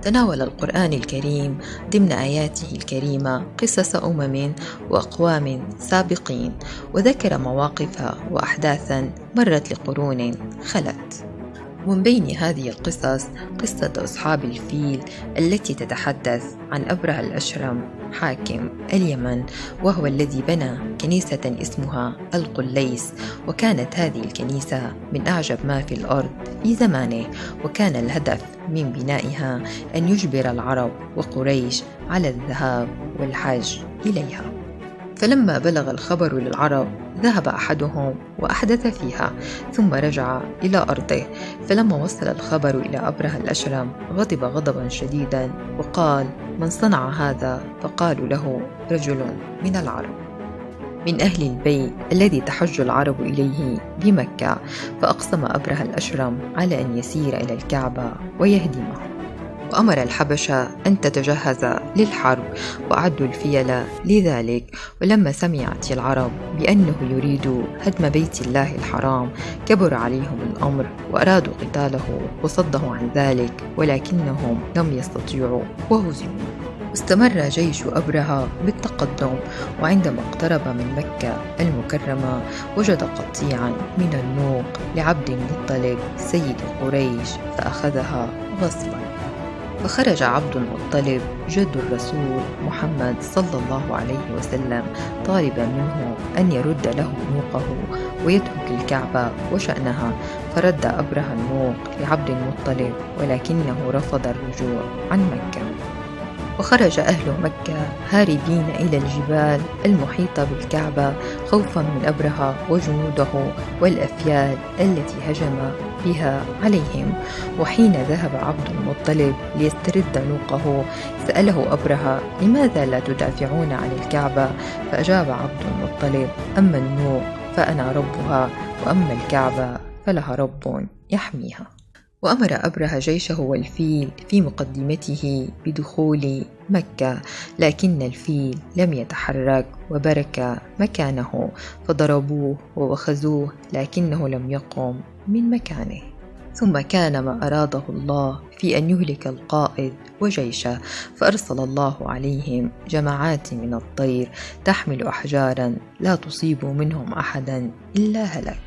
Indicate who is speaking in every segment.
Speaker 1: تناول القرآن الكريم ضمن آياته الكريمة قصص وأقوام سابقين، وذكر مواقف وأحداثا مرت لقرون خلت. ومن بين هذه القصص قصة أصحاب الفيل التي تتحدث عن أبرهة الأشرم حاكم اليمن، وهو الذي بنى كنيسة اسمها القليس، وكانت هذه الكنيسة من أعجب ما في الأرض في زمانه، وكان الهدف من بنائها أن يجبر العرب وقريش على الذهاب والحج إليها. فلما بلغ الخبر للعرب ذهب أحدهم وأحدث فيها، ثم رجع إلى أرضه. فلما وصل الخبر إلى أبرهة الأشرم غضب غضبا شديدا وقال: من صنع هذا؟ فقالوا له: رجل من العرب من أهل البيت الذي تحج العرب إليه بمكة. فأقسم أبرهة الأشرم على أن يسير إلى الكعبة ويهدمه، وأمر الحبشة أن تتجهز للحرب وأعدوا الفيل لذلك. ولما سمعت العرب بأنه يريد هدم بيت الله الحرام كبر عليهم الأمر وأرادوا قتاله وصده عن ذلك، ولكنهم لم يستطيعوا وهزموا. واستمر جيش أبرهة بالتقدم، وعندما اقترب من مكة المكرمة وجد قطيعا من النوق لعبد المطلب سيد قريش فأخذها غصبا. فخرج عبد المطلب جد الرسول محمد صلى الله عليه وسلم طالبا منه أن يرد له نوقه ويترك الكعبة وشأنها، فرد أبرهة النوق لعبد المطلب ولكنه رفض الرجوع عن مكة. وخرج أهل مكة هاربين إلى الجبال المحيطة بالكعبة خوفا من أبرهة وجنوده والأفيال التي هجم بها عليهم. وحين ذهب عبد المطلب ليسترد نوقه سأله أبرهة: لماذا لا تدافعون عن الكعبة؟ فأجاب عبد المطلب: أما النوق فأنا ربها، وأما الكعبة فلها رب يحميها. وأمر أبرهة جيشه والفيل في مقدمته بدخول مكة، لكن الفيل لم يتحرك وبرك مكانه، فضربوه ووخزوه لكنه لم يقم من مكانه. ثم كان ما أراده الله في أن يهلك القائد وجيشه، فأرسل الله عليهم جماعات من الطير تحمل أحجارا لا تصيب منهم أحدا إلا هلك،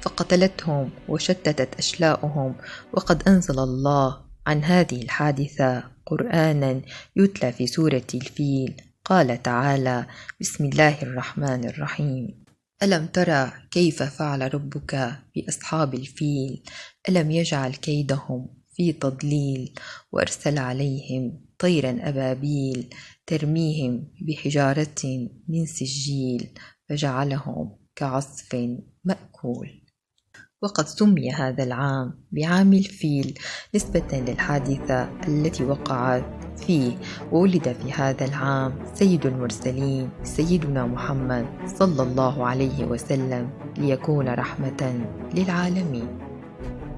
Speaker 1: فقتلتهم وشتتت أشلاؤهم. وقد أنزل الله عن هذه الحادثة قرآنا يتلى في سورة الفيل. قال تعالى: بسم الله الرحمن الرحيم: ألم ترى كيف فعل ربك بأصحاب الفيل؟ ألم يجعل كيدهم في تضليل، وأرسل عليهم طيرا أبابيل ترميهم بحجارة من سجيل فجعلهم كعصف مأكول. وقد سمي هذا العام بعام الفيل نسبة للحادثة التي وقعت فيه. وولد في هذا العام سيد المرسلين سيدنا محمد صلى الله عليه وسلم ليكون رحمة للعالمين.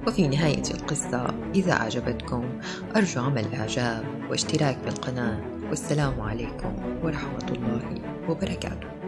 Speaker 1: وفي نهاية القصة إذا أعجبتكم أرجو عمل إعجاب واشتراك بالقناة، والسلام عليكم ورحمة الله وبركاته.